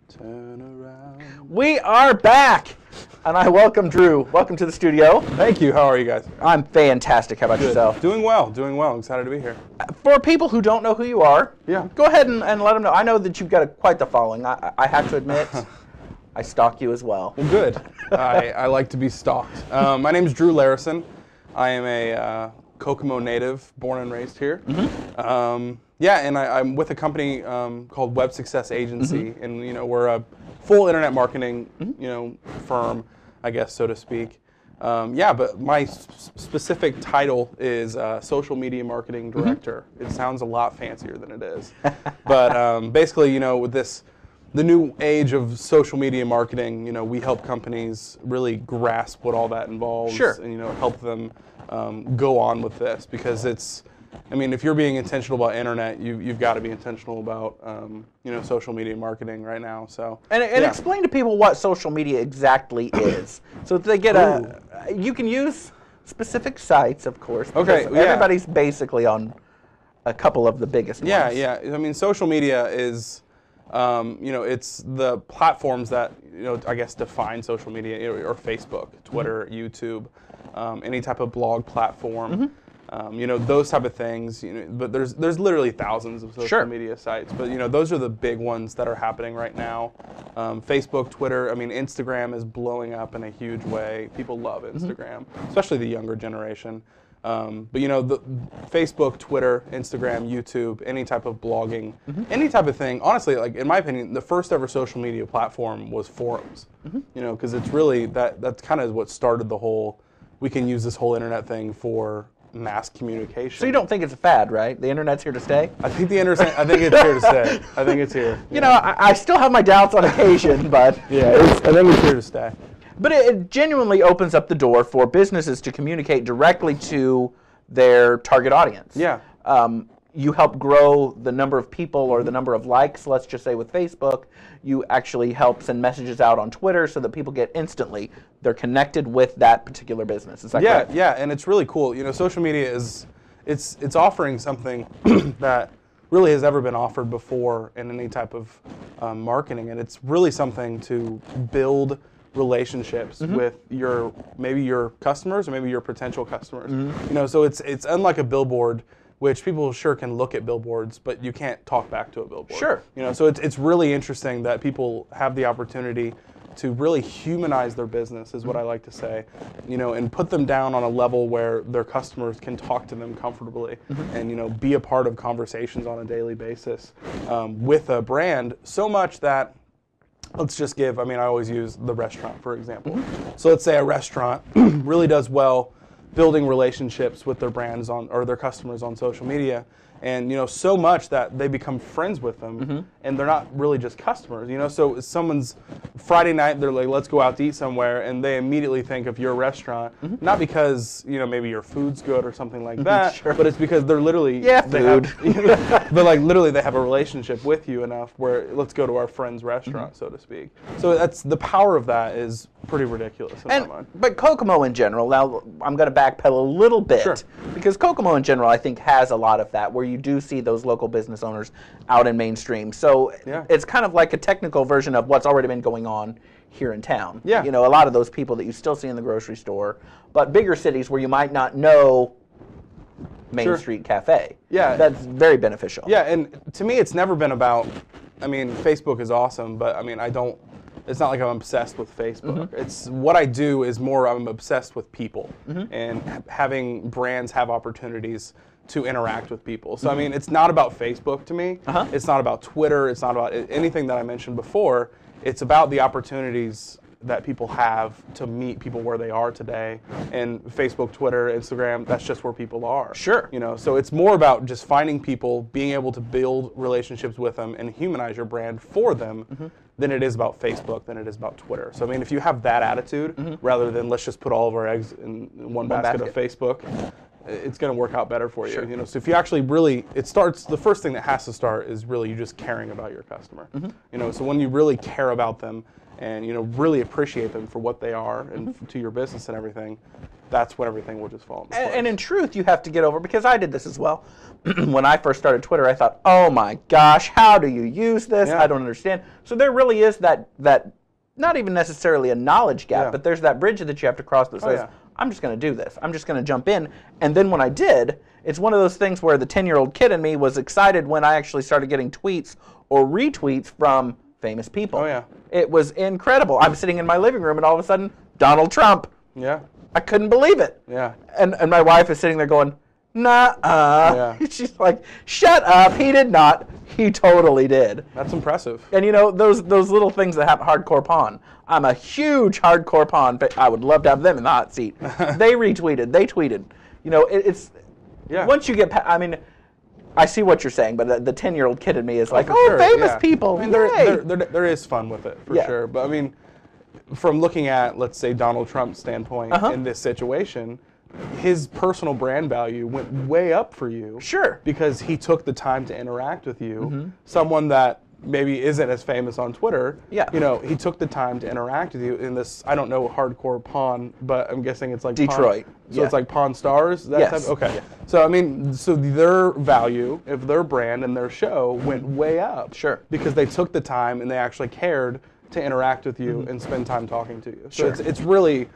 Turn around. We are back, and I welcome Drew. Welcome to the studio. Thank you. How are you guys? I'm fantastic. How about yourself? Doing well. Doing well. I'm excited to be here. For people who don't know who you are, Yeah. go ahead and let them know. I know that you've got quite the following. I have to admit, I stalk you as well. Well, good. I like to be stalked. My name is Drew Larison. I am a Kokomo native, born and raised here. Mm-hmm. And I'm with a company called Web Success Agency, mm-hmm. and we're a full internet marketing firm, I guess, so to speak. But my specific title is social media marketing director. Mm-hmm. It sounds a lot fancier than it is, but basically, with the new age of social media marketing, we help companies really grasp what all that involves, sure. and help them go on with this, because if you're being intentional about internet, you've got to be intentional about social media marketing right now. So and explain to people what social media exactly is, so that they get you can use specific sites, of course. Okay. Everybody's basically on a couple of the biggest ones. Yeah. Social media is it's the platforms that I guess define social media, or Facebook, Twitter, mm-hmm. YouTube, any type of blog platform. Mm-hmm. Those type of things, but there's literally thousands of social sure. media sites, but those are the big ones that are happening right now. Facebook, Twitter, Instagram is blowing up in a huge way. People love Instagram, mm-hmm. especially the younger generation. The Facebook, Twitter, Instagram, YouTube, any type of blogging, mm-hmm. any type of thing. Honestly, like in my opinion, the first ever social media platform was forums. Mm-hmm. Because it's really that's kind of what started the whole. We can use this whole internet thing for mass communication. So you don't think it's a fad, right? The internet's here to stay? I think it's here to stay. I think it's here. I still have my doubts on occasion, but I think it's here to stay. But it genuinely opens up the door for businesses to communicate directly to their target audience. Yeah. You help grow the number of people or the number of likes, let's just say with Facebook. You actually help send messages out on Twitter so that people get instantly, they're connected with that particular business. Is that correct? Yeah, and it's really cool. Social media it's offering something that really has ever been offered before in any type of marketing, and it's really something to build relationships mm-hmm. with maybe your customers or maybe your potential customers. Mm-hmm. So it's unlike a billboard, which people sure can look at billboards, but you can't talk back to a billboard. Sure. So it's really interesting that people have the opportunity to really humanize their business, is what I like to say, and put them down on a level where their customers can talk to them comfortably, mm-hmm. and be a part of conversations on a daily basis with a brand, so much that, let's just give, I always use the restaurant, for example. Mm-hmm. So let's say a restaurant really does well building relationships with their brands or their customers on social media, and so much that they become friends with them, mm-hmm. and they're not really just customers. So someone's Friday night, they're like, let's go out to eat somewhere, and they immediately think of your restaurant, mm-hmm. not because maybe your food's good or something like that, sure. but it's because they're literally food. But like literally they have a relationship with you enough where let's go to our friend's restaurant, mm-hmm. so to speak. So that's the power of that is pretty ridiculous in my mind. But Kokomo in general, now I'm going to backpedal a little bit, sure. because Kokomo in general I think has a lot of that, where you do see those local business owners out in mainstream. So it's kind of like a technical version of what's already been going on here in town. Yeah. A lot of those people that you still see in the grocery store, but bigger cities where you might not know Main sure. Street Cafe. Yeah. That's very beneficial. Yeah, and to me it's never been about, Facebook is awesome, but it's not like I'm obsessed with Facebook. Mm-hmm. It's what I do is more I'm obsessed with people, mm-hmm. and having brands have opportunities to interact with people. So mm-hmm. It's not about Facebook to me. Uh-huh. It's not about Twitter. It's not about anything that I mentioned before. It's about the opportunities that people have to meet people where they are today. And Facebook, Twitter, Instagram, that's just where people are. Sure. So it's more about just finding people, being able to build relationships with them and humanize your brand for them, mm-hmm. than it is about Facebook, than it is about Twitter. So if you have that attitude, mm-hmm. rather than let's just put all of our eggs in one basket of Facebook, it's going to work out better for you. Sure. So if you actually really, the first thing that has to start is really you just caring about your customer. Mm-hmm. So when you really care about them and really appreciate them for what they are and mm-hmm. to your business and everything, that's when everything will just fall into place. And in truth, you have to get over, because I did this as well. When I first started Twitter, I thought, oh my gosh, how do you use this? Yeah. I don't understand. So there really is that not even necessarily a knowledge gap, but there's that bridge that you have to cross that says, I'm just going to do this. I'm just going to jump in. And then when I did, it's one of those things where the 10-year-old kid in me was excited when I actually started getting tweets or retweets from famous people. Oh, yeah. It was incredible. I'm sitting in my living room, and all of a sudden, Donald Trump. Yeah. I couldn't believe it. Yeah. And my wife is sitting there going, nah. She's like, shut up. He did not. He totally did. That's impressive. And you know, those little things that have hardcore pawn. I'm a huge hardcore pawn. I would love to have them in the hot seat. They retweeted. They tweeted. You know, it's once you get I mean, I see what you're saying, but the 10-year-old kid in me is like, sure, famous people. I mean, there is fun with it, for sure. But I mean, from looking at, let's say, Donald Trump's standpoint in this situation, his personal brand value went way up for you. Sure. Because he took the time to interact with you. Someone that maybe isn't as famous on Twitter. Yeah. You know, he took the time to interact with you in this, I don't know, hardcore pawn, but I'm guessing it's like Detroit. Pawn, so it's like Pawn Stars? That type? Okay. Yeah. So, I mean, so their value of their brand and their show went way up. Sure. Because they took the time and they actually cared to interact with you and spend time talking to you. So it's really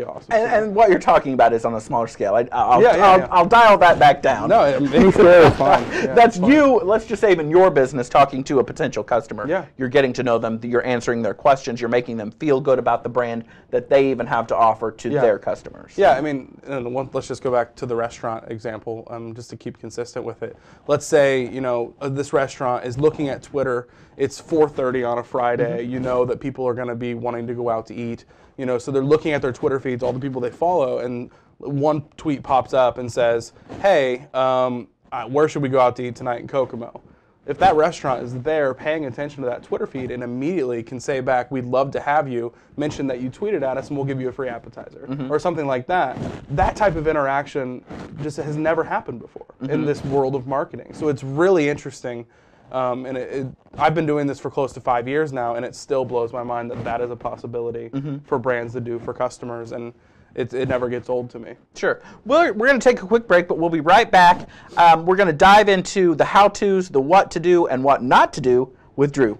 awesome. And what you're talking about is on a smaller scale. Yeah. I'll dial that back down. No, it's fine. Yeah, That's fine. you, let's just say in your business, talking to a potential customer. Yeah. You're getting to know them, you're answering their questions, you're making them feel good about the brand that they even have to offer to their customers. Yeah, I mean, let's just go back to the restaurant example, just to keep consistent with it. Let's say, you know, this restaurant is looking at Twitter. It's 4:30 on a Friday. You know that people are going to be wanting to go out to eat. You know, so they're looking at their Twitter feeds, all the people they follow, and one tweet pops up and says, "Hey, where should we go out to eat tonight in Kokomo?" If that restaurant is there paying attention to that Twitter feed and immediately can say back, "We'd love to have you, mention that you tweeted at us and we'll give you a free appetizer," or something like that, that type of interaction just has never happened before in this world of marketing. So it's really interesting. And I've been doing this for close to 5 years now, and it still blows my mind that that is a possibility for brands to do for customers, and it never gets old to me. Sure. We're going to take a quick break, but we'll be right back. We're going to dive into the how-tos, the what to do, and what not to do with Drew.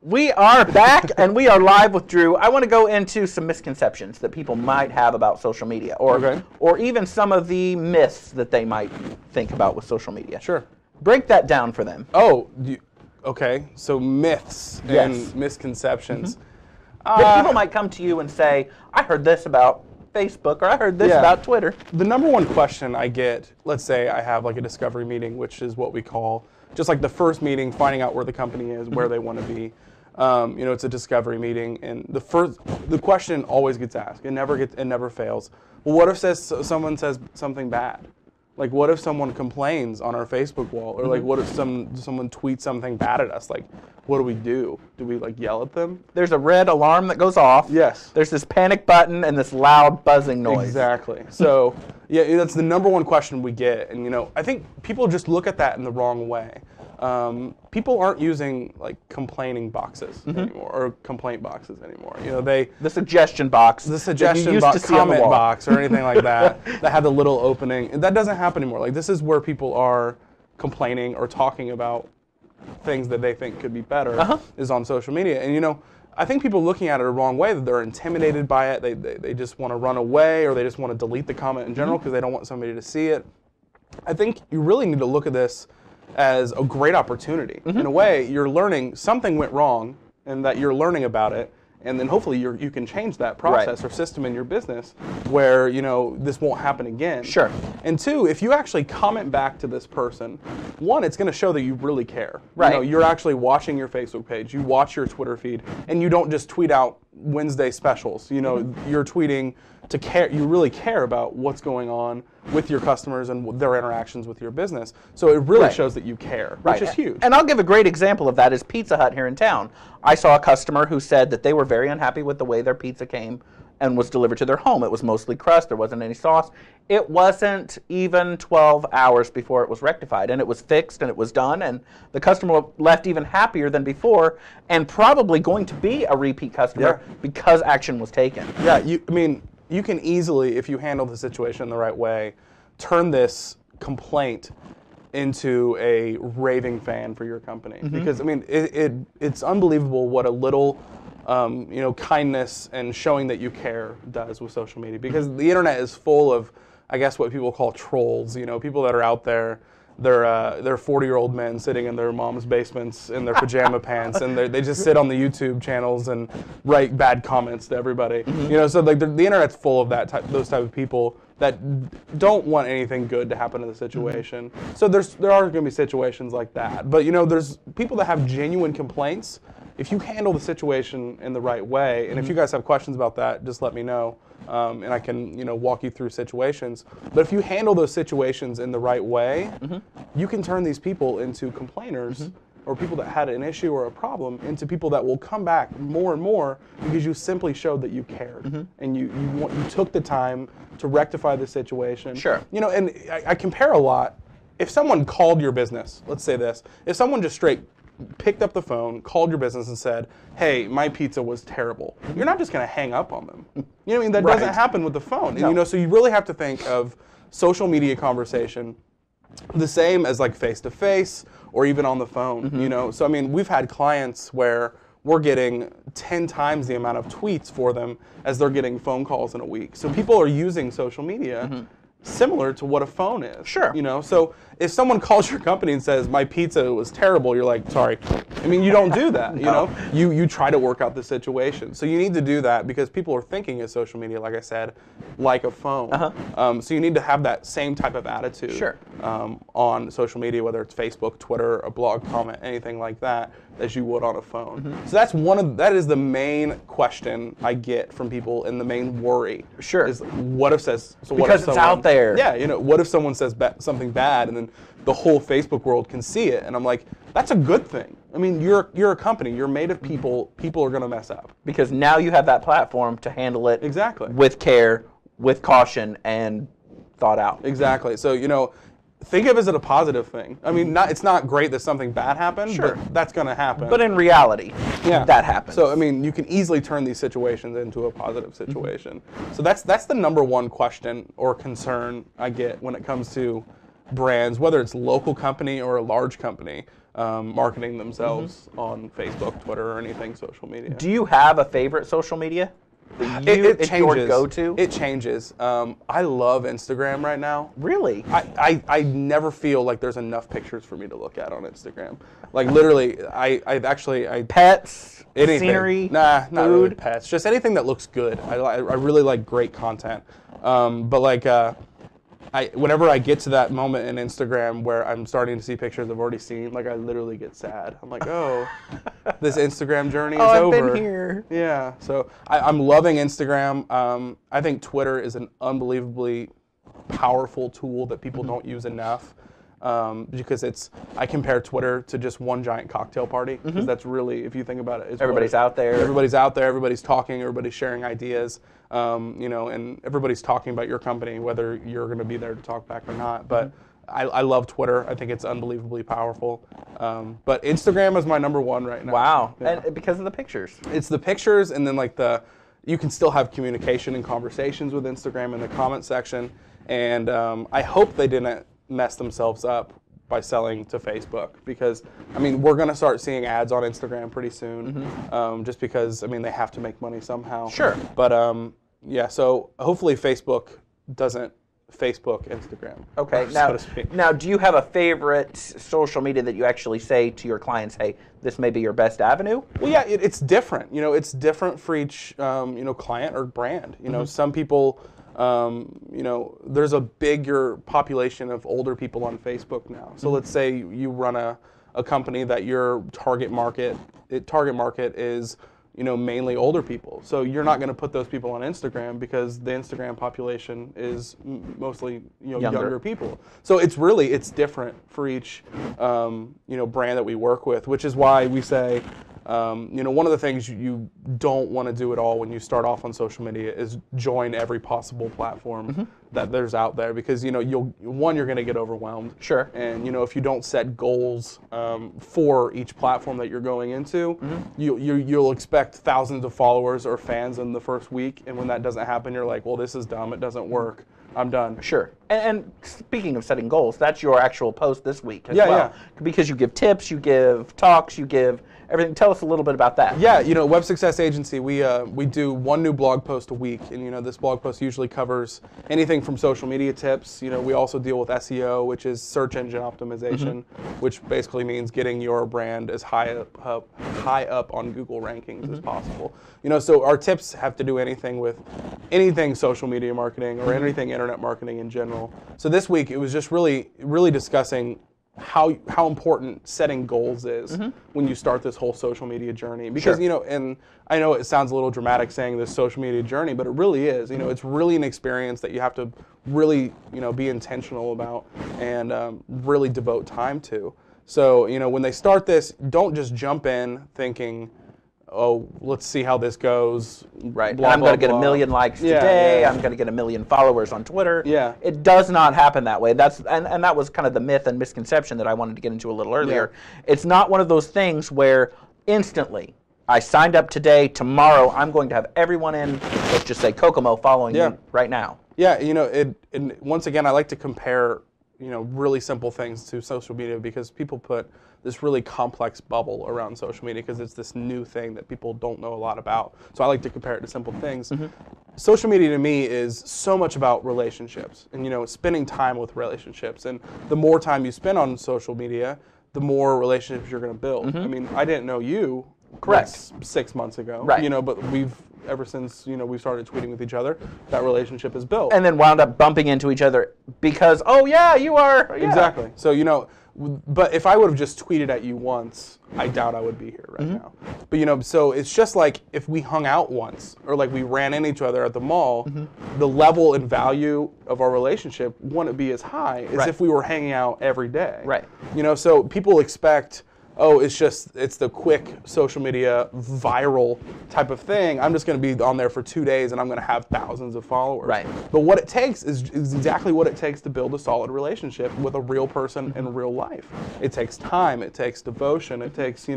We are back, and we are live with Drew. I want to go into some misconceptions that people might have about social media, or even some of the myths that they might think about with social media. Sure. Break that down for them. Oh, okay. So myths and misconceptions. But people might come to you and say, I heard this about Facebook, or I heard this about Twitter. The number one question I get, let's say I have like a discovery meeting, which is what we call just like the first meeting, finding out where the company is, where they want to be. You know, it's a discovery meeting, and the question always gets asked. It never fails. Well, what if someone says something bad? Like, what if someone complains on our Facebook wall? Or, like, what if someone tweets something bad at us? Like, what do we do? Do we, like, yell at them? There's a red alarm that goes off. Yes. There's this panic button and this loud buzzing noise. Exactly. So, yeah, that's the number one question we get. And, you know, I think people just look at that in the wrong way. People aren't using like complaining boxes anymore, or complaint boxes anymore. You know, the suggestion box, comment box, or anything like that that had the little opening. That doesn't happen anymore. Like, this is where people are complaining or talking about things that they think could be better is on social media. And you know, I think people looking at it the wrong way, that they're intimidated by it. They just want to run away, or they just want to delete the comment in general because they don't want somebody to see it. I think you really need to look at this as a great opportunity. In a way, you're learning something went wrong, and that you're learning about it, and then hopefully you can change that process or system in your business where, you know, this won't happen again. Sure. And two, if you actually comment back to this person, one, it's going to show that you really care. Right. You know, you're actually watching your Facebook page, you watch your Twitter feed, and you don't just tweet out Wednesday specials. You know, you're tweeting to care. You really care about what's going on with your customers and their interactions with your business. So it really shows that you care, which is huge. And I'll give a great example of that is Pizza Hut here in town. I saw a customer who said that they were very unhappy with the way their pizza came and was delivered to their home. It was mostly crust. There wasn't any sauce. It wasn't even 12 hours before it was rectified, and it was fixed and it was done, and the customer left even happier than before, and probably going to be a repeat customer because action was taken. Yeah, I mean, you can easily, if you handle the situation the right way, turn this complaint into a raving fan for your company. Because I mean, it's unbelievable what a little kindness and showing that you care does with social media. Because the internet is full of, I guess, what people call trolls. People that are out there. They're 40-year-old men sitting in their mom's basements in their pajama pants, and they just sit on the YouTube channels and write bad comments to everybody. So like the internet's full of those type of people that don't want anything good to happen to the situation. So there are going to be situations like that. But there's people that have genuine complaints. If you handle the situation in the right way, and if you guys have questions about that, just let me know. And I can, walk you through situations. But if you handle those situations in the right way, you can turn these people into complainers or people that had an issue or a problem into people that will come back more and more because you simply showed that you cared and you took the time to rectify the situation. Sure. And I compare a lot. If someone called your business, let's say this, if someone just straight picked up the phone, called your business and said, hey, my pizza was terrible, you're not just going to hang up on them. That Right. doesn't happen with the phone. No. And so you really have to think of social media conversation the same as like face-to-face or even on the phone. So I mean, we've had clients where we're getting 10 times the amount of tweets for them as they're getting phone calls in a week. So people are using social media similar to what a phone is. Sure. So if someone calls your company and says, my pizza was terrible, you're like, sorry. I mean, you don't do that, No. You try to work out the situation. So you need to do that because people are thinking of social media, like I said, like a phone. So you need to have that same type of attitude Sure. On social media, whether it's Facebook, Twitter, a blog comment, anything like that, as you would on a phone. So that is the main question I get from people and the main worry. Sure. Is what if Because it's out there. Yeah, what if someone says something bad and then the whole Facebook world can see it? And I'm like, that's a good thing. I mean, you're a company. You're made of people. People are going to mess up. Because now you have that platform to handle it Exactly. with care, with caution, and thought out. Exactly. So, think of it as a positive thing. I mean, it's not great that something bad happened, Sure. but that's going to happen. But in reality, that happens. So, I mean, you can easily turn these situations into a positive situation. So that's the number one question or concern I get when it comes to brands, whether it's a local company or a large company, marketing themselves on Facebook, Twitter, or anything social media. Do you have a favorite social media? That It it's changes. your go-to? It changes. I love Instagram right now. Really? I never feel like there's enough pictures for me to look at on Instagram. Like literally, I Pets, anything. scenery, not really food? pets. Just anything that looks good. I really like great content. But like whenever I get to that moment in Instagram where I'm starting to see pictures I've already seen, like I literally get sad. I'm like, oh, this Instagram journey is I've over. been here. Yeah. So I'm loving Instagram. I think Twitter is an unbelievably powerful tool that people don't use enough. Because I compare Twitter to just one giant cocktail party, because that's really, if you think about it, Everybody's out there. Everybody's out there. Everybody's talking. Everybody's sharing ideas. And everybody's talking about your company, whether you're going to be there to talk back or not. But I love Twitter. I think it's unbelievably powerful. But Instagram is my number one right now. Wow. Yeah. And because of the pictures. It's the pictures, and then like you can still have communication and conversations with Instagram in the comment section. And I hope they didn't mess themselves up by selling to Facebook, because I mean we're going to start seeing ads on Instagram pretty soon, just because I mean they have to make money somehow. Sure. But yeah, so hopefully Facebook doesn't Facebook Instagram. Okay. so to speak. Now, do you have a favorite social media that you actually say to your clients, hey, this may be your best avenue? Well, yeah, it's different. It's different for each client or brand. Some people. There's a bigger population of older people on Facebook now. So let's say you run a company that your target market is, mainly older people. So you're not going to put those people on Instagram because the Instagram population is mostly, younger people. So it's different for each, brand that we work with, which is why we say, one of the things you don't want to do at all when you start off on social media is join every possible platform. that there's out there, because you're going to get overwhelmed. Sure. And if you don't set goals for each platform that you're going into, you'll expect thousands of followers or fans in the first week, and when that doesn't happen, you're like, well, this is dumb. It doesn't work. I'm done. Sure. And speaking of setting goals, that's your actual post this week as well. Yeah. Because you give tips, you give talks, you give everything. Tell us a little bit about that. Yeah, Web Success Agency, we do one new blog post a week, and this blog post usually covers anything from social media tips. We also deal with SEO, which is search engine optimization, which basically means getting your brand as high up on Google rankings as possible. So our tips have to do anything with anything social media marketing or anything internet marketing in general. So this week it was just really discussing how important setting goals is when you start this whole social media journey. Because, and I know it sounds a little dramatic saying this social media journey, but it really is. It's really an experience that you have to really, be intentional about and really devote time to. So, when they start this, don't just jump in thinking, oh, let's see how this goes. Right. Blah, I'm going to get a million likes today. I'm going to get a million followers on Twitter. Yeah. It does not happen that way. And that was kind of the myth and misconception that I wanted to get into a little earlier. Yeah. It's not one of those things where instantly, I signed up today, tomorrow I'm going to have everyone in, let's just say Kokomo, following me right now. Yeah, and once again, I like to compare really simple things to social media, because people put this really complex bubble around social media because it's this new thing that people don't know a lot about. So I like to compare it to simple things. Social media to me is so much about relationships and spending time with relationships. And the more time you spend on social media, the more relationships you're going to build. I mean, I didn't know you. Correct. 6 months ago. Right. But ever since we started tweeting with each other, that relationship is built. And then wound up bumping into each other because, oh yeah, you are. Yeah. Exactly. So but if I would have just tweeted at you once, I doubt I would be here right now. But so it's just like if we hung out once, or like we ran into each other at the mall, the level and value of our relationship wouldn't be as high as if we were hanging out every day. Right. So people expect, oh, it's the quick social media viral type of thing. I'm just going to be on there for 2 days and I'm going to have thousands of followers. Right. But what it takes is exactly what it takes to build a solid relationship with a real person in real life. It takes time, it takes devotion, it takes,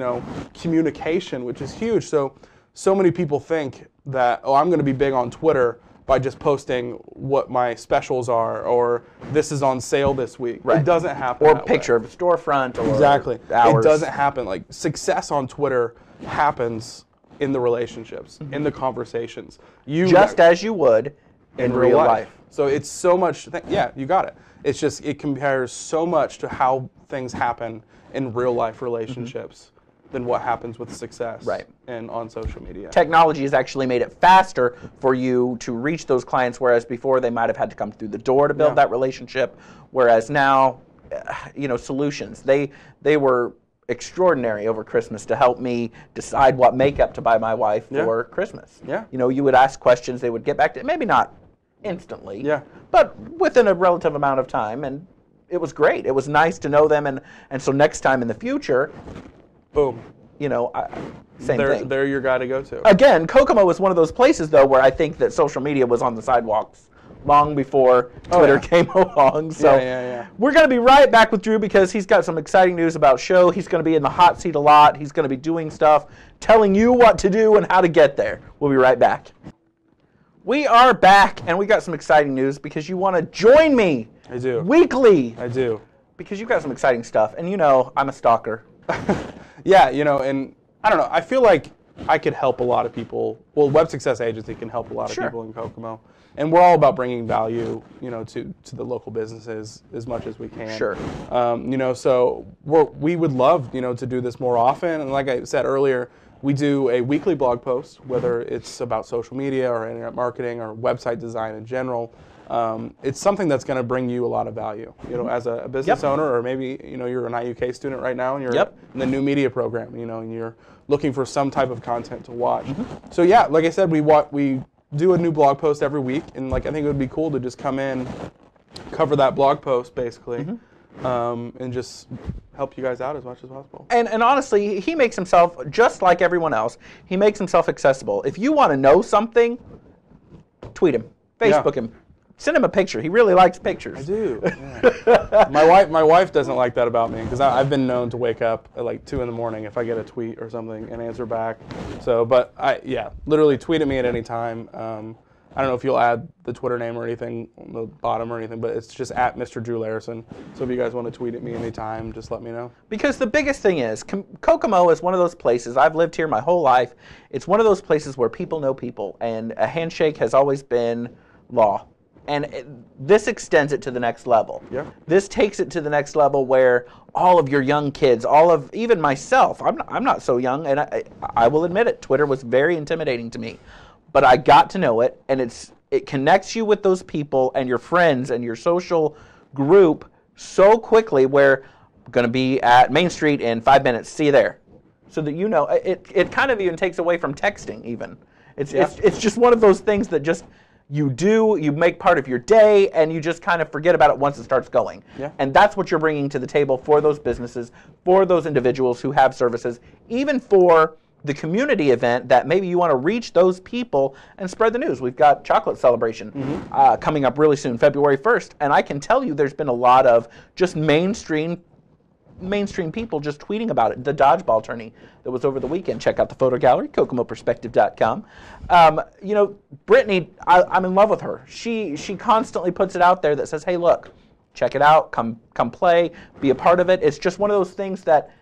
communication, which is huge. So many people think that, oh, I'm going to be big on Twitter by just posting what my specials are, or this is on sale this week. Right. It doesn't happen or that picture way. of a storefront or Exactly. hours. It doesn't happen. Like, success on Twitter happens in the relationships, in the conversations. Just as you would in real life. So it's so much, you got it. It's just, it compares so much to how things happen in real life relationships than what happens with success and on social media. Technology has actually made it faster for you to reach those clients, whereas before they might have had to come through the door to build that relationship, whereas now, solutions. They were extraordinary over Christmas to help me decide what makeup to buy my wife for Christmas. Yeah. You would ask questions, they would get back to, maybe not instantly, but within a relative amount of time, and it was great. It was nice to know them, and so next time in the future, boom. Same thing. They're your guy to go to. Again, Kokomo was one of those places, though, where I think that social media was on the sidewalks long before Twitter came along. So we're going to be right back with Drew because he's got some exciting news about show. He's going to be in the hot seat a lot. He's going to be doing stuff, telling you what to do and how to get there. We'll be right back. We are back, and we got some exciting news because you want to join me. I do. Weekly. I do. Because you've got some exciting stuff, and I'm a stalker. Yeah, and I don't know. I feel like I could help a lot of people. Well, Web Success Agency can help a lot of people in Kokomo. And we're all about bringing value, to the local businesses as much as we can. Sure. So we would love, to do this more often. And like I said earlier, we do a weekly blog post, whether it's about social media or internet marketing or website design in general. It's something that's going to bring you a lot of value, as a business owner, or maybe, you're an IUK student right now and you're in the new media program, and you're looking for some type of content to watch. So yeah, like I said, we do a new blog post every week, and I think it would be cool to just come in, cover that blog post basically, and just help you guys out as much as possible. And honestly, he makes himself, just like everyone else, he makes himself accessible. If you want to know something, tweet him, Facebook him. Send him a picture. He really likes pictures. I do. Yeah. My wife doesn't like that about me because I've been known to wake up at like 2 in the morning if I get a tweet or something and answer back. So, but literally tweet at me at any time. I don't know if you'll add the Twitter name or anything on the bottom or anything, but it's just at Mr. Drew Larison. So if you guys want to tweet at me anytime, just let me know. Because the biggest thing is, Kokomo is one of those places, I've lived here my whole life, it's one of those places where people know people, and a handshake has always been law. And this extends it to the next level. Yeah. This takes it to the next level where all of your young kids, even myself, I'm not so young, and I will admit it, Twitter was very intimidating to me. But I got to know it, and it connects you with those people and your friends and your social group so quickly where I'm going to be at Main Street in 5 minutes, see you there. So that you know, it kind of even takes away from texting even. It's just one of those things that just you make part of your day, and you just kind of forget about it once it starts going. Yeah. And that's what you're bringing to the table for those businesses, for those individuals who have services, even for the community event that maybe you want to reach those people and spread the news. We've got Chocolate Celebration coming up really soon, February 1st, and I can tell you there's been a lot of just mainstream people just tweeting about it. The dodgeball tourney that was over the weekend. Check out the photo gallery, kokomoperspective.com. Brittany, I'm in love with her. She constantly puts it out there that says, hey, look, check it out, come play, be a part of it. It's just one of those things that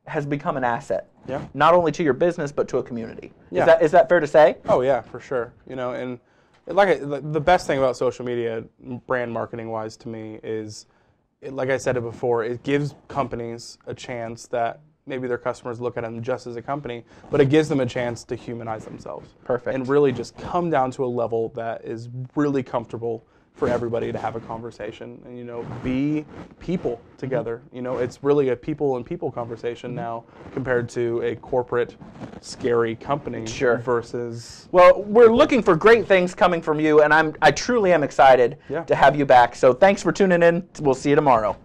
has become an asset. Yeah. Not only to your business, but to a community. Yeah. Is that fair to say? Oh yeah, for sure. And the best thing about social media, brand marketing wise, to me is, like I said it before, it gives companies a chance that maybe their customers look at them just as a company, but it gives them a chance to humanize themselves. Perfect. And really just come down to a level that is really comfortable for everybody to have a conversation and, be people together. It's really a people and people conversation now compared to a corporate, scary company versus... Well, we're looking for great things coming from you, and I truly am excited to have you back. So thanks for tuning in. We'll see you tomorrow.